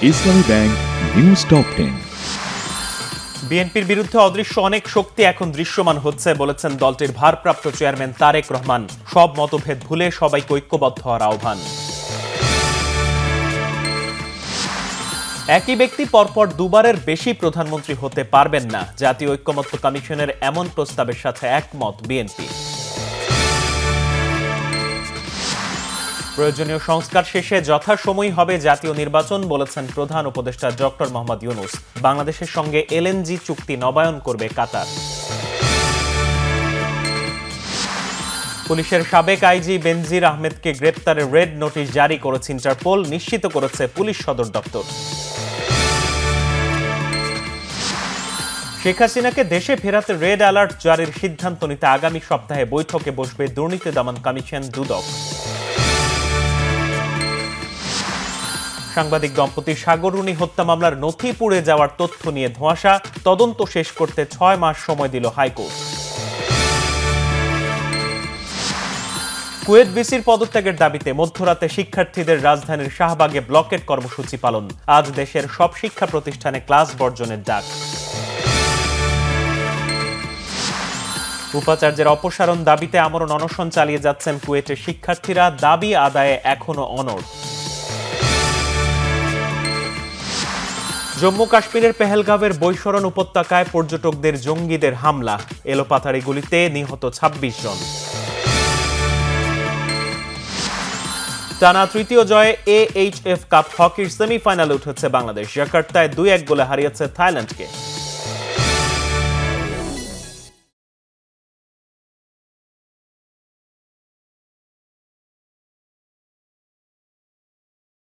ইসলামী bank news top 10। বিএনপির বিরুদ্ধে অদৃশ্য অনেক শক্তি এখন দৃশ্যমান হচ্ছে বলেছেন দলটির ভারপ্রাপ্ত চেয়ারম্যান তারেক রহমান। সব মতভেদ ভুলে সবাইকে ঐক্যবদ্ধ হওয়ার আহ্বান। একই ব্যক্তি পরপর দুবারের বেশি প্রধানমন্ত্রী হতে পারবেন না, জাতীয় ঐক্যমত্য কমিশনের এমন প্রস্তাবের সাথে একমত বিএনপি। প্রয়োজনীয় সংস্কার শেষে যথাসময়ই হবে জাতীয় নির্বাচন বলেছেন প্রধান উপদেষ্টা ডক্টর মোহাম্মদ ইউনূস। বাংলাদেশের সঙ্গে এলএনজি চুক্তি নবায়ন করবে কাতার। পুলিশের সাবেক আইজি বেনজির আহমেদকে গ্রেপ্তারের রেড নোটিশ জারি করেছে ইন্টারপোল, নিশ্চিত করেছে পুলিশ সদর দপ্তর। শেখ হাসিনাকে দেশে ফেরাতে রেড অ্যালার্ট জারির সিদ্ধান্ত নিতে আগামী সপ্তাহে বৈঠকে বসবে দুর্নীতি দমন কমিশন দুদক। সাংবাদিক দম্পতি সাগররুনি হত্যা মামলার নথি পুড়ে যাওয়ার তথ্য নিয়ে ধোঁয়াশা, তদন্ত শেষ করতে 6 মাস সময় দিল হাইকোর্ট। কুয়েত ভিসির পদত্যাগের দাবিতে মধ্যরাতে শিক্ষার্থীদের রাজধানীর শাহবাগে ব্লকেট কর্মসূচি পালন। আজ দেশের সব শিক্ষা প্রতিষ্ঠানে ক্লাস বর্জনের ডাক। উপাচার্যের অপসারণ দাবিতে আমরণ অনশন চালিয়ে যাচ্ছেন কুয়েটের শিক্ষার্থীরা, দাবি আদায়ে এখনো অনড়। জম্মু কাশ্মীরের পেহেলগাঁওয়ের বৈশরণ উপত্যকায় পর্যটকদের জঙ্গিদের হামলা, এলোপাথারি গুলিতে নিহত 26 জন। টানা তৃতীয় জয়ে AHF কাপ হকির সেমিফাইনালে উঠেছে বাংলাদেশ। জাকার্তায় 2-1 গোলে হারিয়েছে থাইল্যান্ডকে।